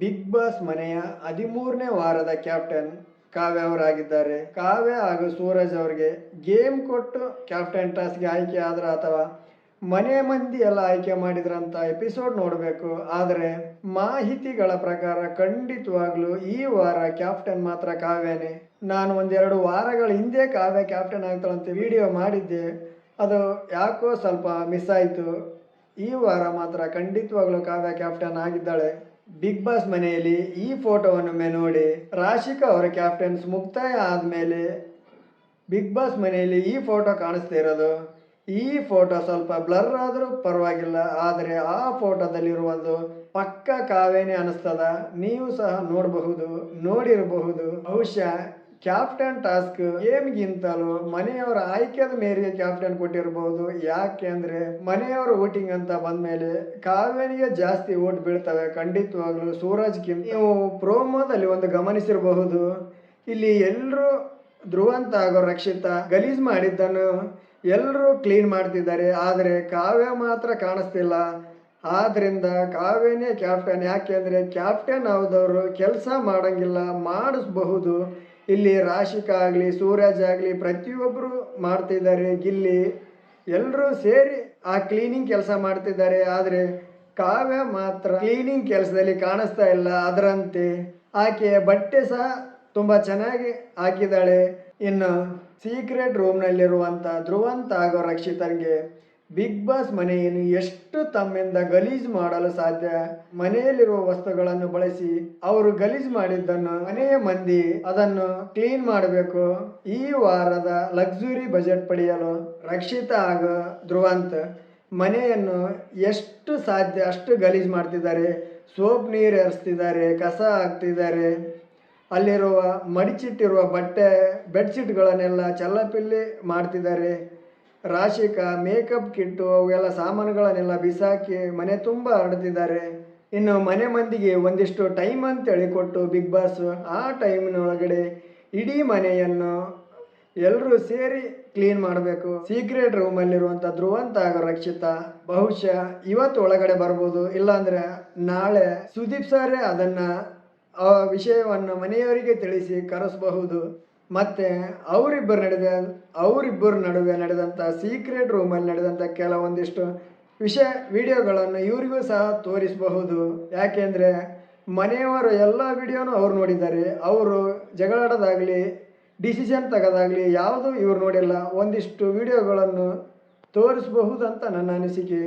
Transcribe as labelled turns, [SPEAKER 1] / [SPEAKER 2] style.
[SPEAKER 1] Big boss ಮನೆಯ 13ನೇ ವಾರದ captain ಕಾವ್ಯ ಅವರಾಗಿದ್ದಾರೆ. ಕಾವ್ಯ ಹಾಗೂ ಸೂರಜ್ ಅವರಿಗೆ ಗೇಮ್ ಕೊಟ್ಟು ಕ್ಯಾಪ್ಟನ್ ಟಾಸ್ಕ್ಗೆ ಆಯ್ಕೆ ಆದ್ರ ಅಥವಾ ಮನೆ ಮಂದಿ ಎಲ್ಲ ಆಯ್ಕೆ ಮಾಡಿದ್ರಂತ ಎಪಿಸೋಡ್ ನೋಡಬೇಕು. ಆದರೆ ಮಾಹಿತಿಗಳ ಪ್ರಕಾರ ಖಂಡಿತವಾಗ್ಲೂ ಈ ವಾರ ಕ್ಯಾಪ್ಟನ್ ಮಾತ್ರ ಕಾವ್ಯನೇ. ನಾನು ಒಂದೆರಡು ವಾರಗಳ ಹಿಂದೆ ಕಾವ್ಯ ಕ್ಯಾಪ್ಟನ್ ಆಗ್ತಾಳಂತ ವಿಡಿಯೋ ಮಾಡಿದ್ದೆ, ಅದು ಯಾಕೋ ಸ್ವಲ್ಪ ಮಿಸ್ ಆಯಿತು. ಈ ವಾರ ಮಾತ್ರ ಖಂಡಿತವಾಗ್ಲೂ ಕಾವ್ಯ ಕ್ಯಾಪ್ಟನ್ ಆಗಿದ್ದಾಳೆ. ಬಿಗ್ ಬಾಸ್ ಮನೆಯಲ್ಲಿ ಈ ಫೋಟೋವನ್ನೊಮ್ಮೆ ನೋಡಿ. ರಾಶಿಕಾ ಅವರ ಕ್ಯಾಪ್ಟನ್ಸ್ ಮುಕ್ತಾಯ ಆದಮೇಲೆ ಬಿಗ್ ಬಾಸ್ ಮನೆಯಲ್ಲಿ ಈ ಫೋಟೋ ಕಾಣಿಸ್ತಾ ಇರೋದು. ಈ ಫೋಟೋ ಸ್ವಲ್ಪ ಬ್ಲರ್ ಆದರೂ ಪರವಾಗಿಲ್ಲ, ಆದರೆ ಆ ಫೋಟೋದಲ್ಲಿರುವುದು ಪಕ್ಕ ಕಾವ್ಯನೇ ಅನಿಸ್ತದ. ನೀವು ಸಹ ನೋಡಿರಬಹುದು. ಬಹುಶಃ ಕ್ಯಾಪ್ಟನ್ ಟಾಸ್ಕ್ ಗೇಮ್ಗಿಂತಲೂ ಮನೆಯವರ ಆಯ್ಕೆದ ಮೇರೆಗೆ ಕ್ಯಾಪ್ಟನ್ ಕೊಟ್ಟಿರಬಹುದು. ಯಾಕೆಂದ್ರೆ ಮನೆಯವರ ವೋಟಿಂಗ್ ಅಂತ ಬಂದ್ಮೇಲೆ ಕಾವ್ಯನಿಗೆ ಜಾಸ್ತಿ ವೋಟ್ ಬೀಳ್ತವೆ ಖಂಡಿತವಾಗ್ಲು ಸೂರಜ್ಗಿಂತ. ನೀವು ಪ್ರೋಮೋದಲ್ಲಿ ಒಂದು ಗಮನಿಸಿರಬಹುದು, ಇಲ್ಲಿ ಎಲ್ಲರೂ ಧ್ರುವಂತ ಹಾಗೂ ರಕ್ಷಿತಾ ಗಲೀಜ್ ಮಾಡಿದ್ದನ್ನು ಎಲ್ಲರೂ ಕ್ಲೀನ್ ಮಾಡ್ತಿದ್ದಾರೆ, ಆದರೆ ಕಾವ್ಯ ಮಾತ್ರ ಕಾಣಿಸ್ತಿಲ್ಲ. ಆದ್ರಿಂದ ಕಾವ್ಯನೇ ಕ್ಯಾಪ್ಟನ್. ಯಾಕೆಂದ್ರೆ ಕ್ಯಾಪ್ಟನ್ ಆದವರು ಕೆಲಸ ಮಾಡಂಗಿಲ್ಲ, ಮಾಡಿಸಬಹುದು. ಇಲ್ಲಿ ರಾಶಿಕಾ ಆಗಲಿ ಸೂರಜ್ ಆಗಲಿ ಪ್ರತಿಯೊಬ್ಬರು ಮಾಡ್ತಿದ್ದಾರೆ. ಗಿಲ್ಲಿ ಎಲ್ಲರೂ ಸೇರಿ ಆ ಕ್ಲೀನಿಂಗ್ ಕೆಲಸ ಮಾಡ್ತಿದ್ದಾರೆ. ಆದರೆ ಕಾವ್ಯ ಮಾತ್ರ ಕ್ಲೀನಿಂಗ್ ಕೆಲಸದಲ್ಲಿ ಕಾಣಿಸ್ತಾ ಇಲ್ಲ. ಅದರಂತೆ ಆಕೆಯ ಬಟ್ಟೆ ಸಹ ತುಂಬ ಚೆನ್ನಾಗಿ ಹಾಕಿದ್ದಾಳೆ. ಇನ್ನು ಸೀಕ್ರೆಟ್ ರೂಮ್ನಲ್ಲಿರುವಂಥ ಧ್ರುವಂತ ಹಾಗೂ ರಕ್ಷಿತನಿಗೆ ಬಿಗ್ ಬಾಸ್ ಮನೆಯನ್ನು ಎಷ್ಟು ತಮ್ಮಿಂದ ಗಲೀಜ್ ಮಾಡಲು ಸಾಧ್ಯ. ಮನೆಯಲ್ಲಿರುವ ವಸ್ತುಗಳನ್ನು ಬಳಸಿ ಅವರು ಗಲೀಜ್ ಮಾಡಿದ್ದನ್ನು ಮನೆಯ ಮಂದಿ ಅದನ್ನು ಕ್ಲೀನ್ ಮಾಡಬೇಕು. ಈ ವಾರದ ಲಕ್ಸುರಿ ಬಜೆಟ್ ಪಡೆಯಲು ರಕ್ಷಿತಾ ಹಾಗೂ ಧ್ರುವಂತ ಮನೆಯನ್ನು ಎಷ್ಟು ಸಾಧ್ಯ ಅಷ್ಟು ಗಲೀಜ್ ಮಾಡ್ತಿದ್ದಾರೆ. ಸೋಪ್ ನೀರು ಎರೆಸ್ತಿದ್ದಾರೆ, ಕಸ ಹಾಕ್ತಿದ್ದಾರೆ, ಅಲ್ಲಿರುವ ಮಡಿಚಿಟ್ಟಿರುವ ಬೆಡ್ಶೀಟ್ಗಳನ್ನೆಲ್ಲ ಚಲ್ಲಪಿಲ್ಲಿ ಮಾಡ್ತಿದ್ದಾರೆ. ರಾಶಿಕಾ ಮೇಕಪ್ ಕಿಟ್ಟು ಅವೆಲ್ಲ ಸಾಮಾನುಗಳನ್ನೆಲ್ಲ ಬಿಸಾಕಿ ಮನೆ ತುಂಬ ಹರಡ್ತಿದ್ದಾರೆ. ಇನ್ನು ಮನೆ ಮಂದಿಗೆ ಒಂದಿಷ್ಟು ಟೈಮ್ ಅಂತೇಳಿ ಕೊಟ್ಟು ಬಿಗ್ ಬಾಸ್ ಆ ಟೈಮಿನೊಳಗಡೆ ಇಡೀ ಮನೆಯನ್ನು ಎಲ್ಲರೂ ಸೇರಿ ಕ್ಲೀನ್ ಮಾಡಬೇಕು. ಸೀಕ್ರೆಟ್ ರೂಮಲ್ಲಿರುವಂಥ ಧ್ರುವಂತ ಹಾಗೂ ರಕ್ಷಿತಾ ಬಹುಶಃ ಇವತ್ತು ಒಳಗಡೆ ಬರ್ಬೋದು, ಇಲ್ಲಾಂದ್ರೆ ನಾಳೆ ಸುದೀಪ್ ಸರೇ ಅದನ್ನು ಆ ವಿಷಯವನ್ನು ಮನೆಯವರಿಗೆ ತಿಳಿಸಿ ಕರೆಸಬಹುದು. ಮತ್ತೆ ಅವರಿಬ್ಬರ ನಡುವೆ ನಡೆದಂಥ ಸೀಕ್ರೆಟ್ ರೂಮಲ್ಲಿ ನಡೆದಂಥ ಕೆಲವೊಂದಿಷ್ಟು ವಿಡಿಯೋಗಳನ್ನು ಇವರಿಗೂ ಸಹ ತೋರಿಸಬಹುದು. ಯಾಕೆಂದರೆ ಮನೆಯವರ ಎಲ್ಲ ವಿಡಿಯೋನು ಅವ್ರು ನೋಡಿದ್ದಾರೆ. ಅವರು ಜಗಳಾಡೋದಾಗಲಿ ಡಿಸಿಷನ್ ತಗೋದಾಗಲಿ ಯಾವುದು ಇವ್ರು ನೋಡಿಲ್ಲ. ಒಂದಿಷ್ಟು ವಿಡಿಯೋಗಳನ್ನು ತೋರಿಸಬಹುದಂತ ನನ್ನ ಅನಿಸಿಕೆ.